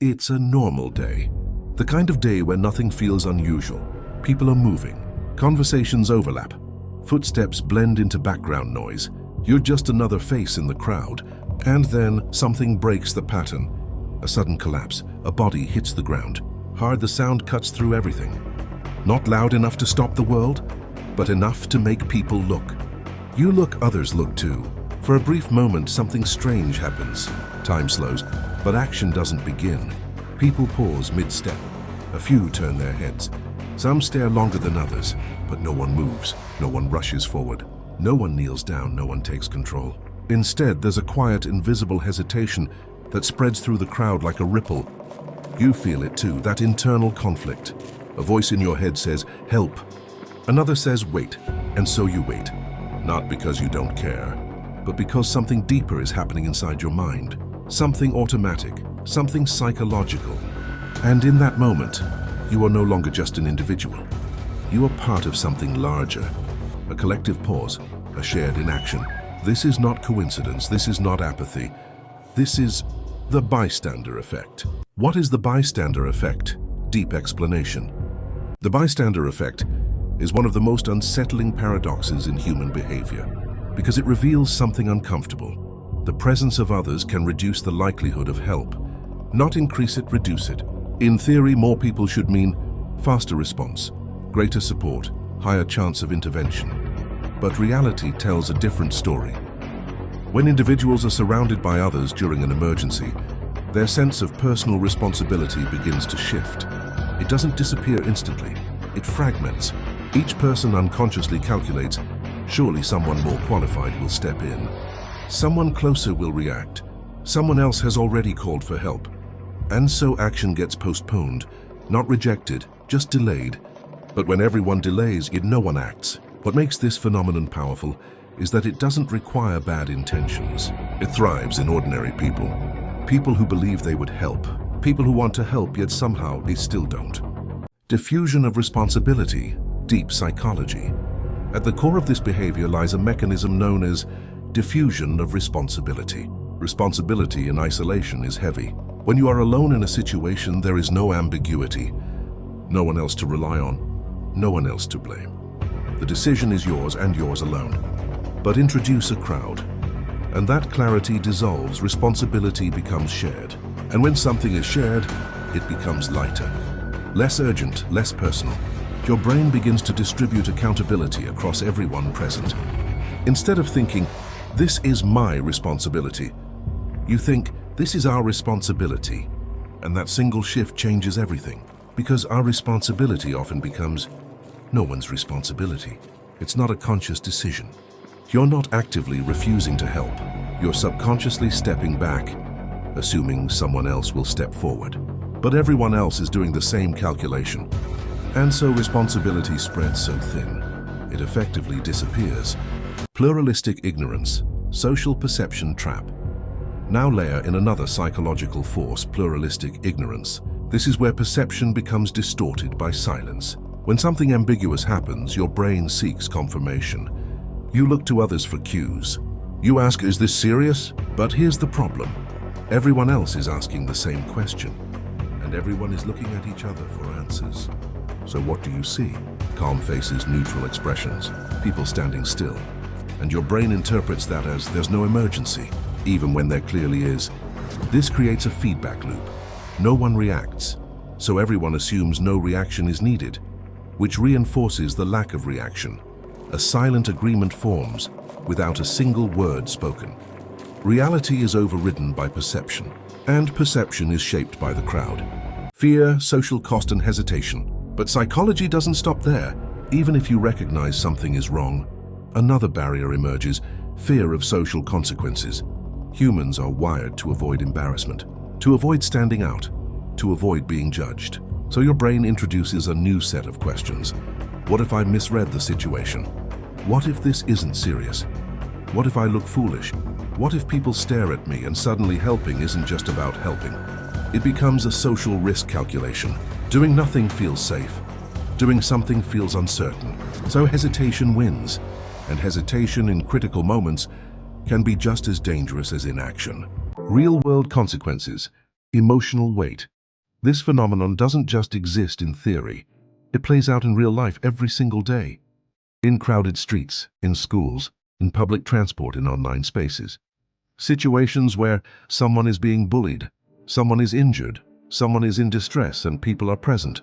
It's a normal day. The kind of day where nothing feels unusual. People are moving. Conversations overlap. Footsteps blend into background noise. You're just another face in the crowd. And then something breaks the pattern. A sudden collapse. A body hits the ground. Hard, the sound cuts through everything. Not loud enough to stop the world, but enough to make people look. You look, others look too. For a brief moment, something strange happens. Time slows, but action doesn't begin. People pause mid-step. A few turn their heads. Some stare longer than others, but no one moves. No one rushes forward. No one kneels down. No one takes control. Instead, there's a quiet, invisible hesitation that spreads through the crowd like a ripple. You feel it too, that internal conflict. A voice in your head says, "Help." Another says, "Wait." And so you wait. Not because you don't care, but because something deeper is happening inside your mind. Something automatic, something psychological. And in that moment, you are no longer just an individual. You are part of something larger. A collective pause, a shared inaction. This is not coincidence, this is not apathy. This is the bystander effect. What is the bystander effect? Deep explanation. The bystander effect is one of the most unsettling paradoxes in human behavior, because it reveals something uncomfortable. The presence of others can reduce the likelihood of help, not increase it, reduce it. In theory, more people should mean faster response, greater support, higher chance of intervention. But reality tells a different story. When individuals are surrounded by others during an emergency, their sense of personal responsibility begins to shift. It doesn't disappear instantly, it fragments. Each person unconsciously calculates, surely someone more qualified will step in. Someone closer will react. Someone else has already called for help. And so action gets postponed, not rejected, just delayed. But when everyone delays, yet no one acts. What makes this phenomenon powerful is that it doesn't require bad intentions. It thrives in ordinary people. People who believe they would help. People who want to help, yet somehow they still don't. Diffusion of responsibility. Deep psychology. At the core of this behavior lies a mechanism known as diffusion of responsibility. Responsibility in isolation is heavy. When you are alone in a situation, there is no ambiguity. No one else to rely on, no one else to blame. The decision is yours and yours alone. But introduce a crowd, and that clarity dissolves, responsibility becomes shared. And when something is shared, it becomes lighter. Less urgent, less personal. Your brain begins to distribute accountability across everyone present. Instead of thinking, "This is my responsibility," you think, "This is our responsibility." And that single shift changes everything, because our responsibility often becomes no one's responsibility. It's not a conscious decision. You're not actively refusing to help. You're subconsciously stepping back, assuming someone else will step forward. But everyone else is doing the same calculation. And so responsibility spreads so thin, it effectively disappears. Pluralistic ignorance, social perception trap. Now layer in another psychological force, pluralistic ignorance. This is where perception becomes distorted by silence. When something ambiguous happens, your brain seeks confirmation. You look to others for cues. You ask, "Is this serious?" But here's the problem. Everyone else is asking the same question, and everyone is looking at each other for answers. So what do you see? Calm faces, neutral expressions, people standing still. And your brain interprets that as there's no emergency, even when there clearly is. This creates a feedback loop. No one reacts, so everyone assumes no reaction is needed, which reinforces the lack of reaction. A silent agreement forms without a single word spoken. Reality is overridden by perception, and perception is shaped by the crowd. Fear, social cost, and hesitation. But psychology doesn't stop there. Even if you recognize something is wrong, another barrier emerges: fear of social consequences. Humans are wired to avoid embarrassment, to avoid standing out, to avoid being judged. So your brain introduces a new set of questions. What if I misread the situation? What if this isn't serious? What if I look foolish? What if people stare at me and suddenly helping isn't just about helping? It becomes a social risk calculation. Doing nothing feels safe. Doing something feels uncertain. So hesitation wins. And hesitation in critical moments can be just as dangerous as inaction. Real-world consequences. Emotional weight. This phenomenon doesn't just exist in theory. It plays out in real life every single day. In crowded streets, in schools, in public transport, in online spaces. Situations where someone is being bullied, someone is injured, someone is in distress, and people are present,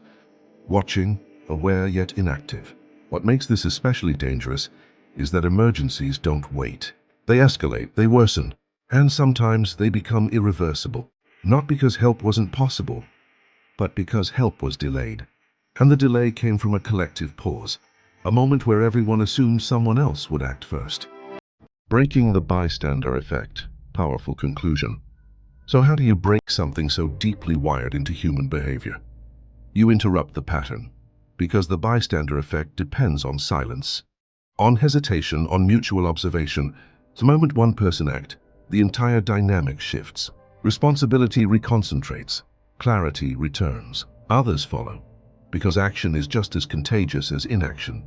watching, aware yet inactive. What makes this especially dangerous is that emergencies don't wait. They escalate, they worsen, and sometimes they become irreversible. Not because help wasn't possible, but because help was delayed. And the delay came from a collective pause, a moment where everyone assumed someone else would act first. Breaking the bystander effect. Powerful conclusion. So how do you break something so deeply wired into human behavior? You interrupt the pattern, because the bystander effect depends on silence, on hesitation, on mutual observation. The moment one person acts, the entire dynamic shifts. Responsibility reconcentrates, clarity returns. Others follow, because action is just as contagious as inaction.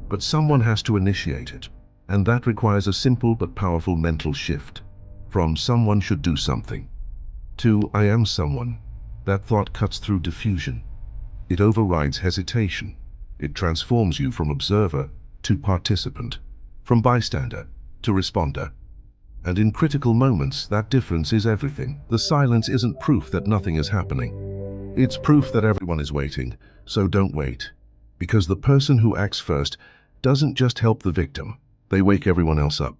But someone has to initiate it, and that requires a simple but powerful mental shift. From "someone should do something" to "I am someone." That thought cuts through diffusion. It overrides hesitation. It transforms you from observer to participant, from bystander to responder. And in critical moments, that difference is everything. The silence isn't proof that nothing is happening. It's proof that everyone is waiting, so don't wait. Because the person who acts first doesn't just help the victim, they wake everyone else up.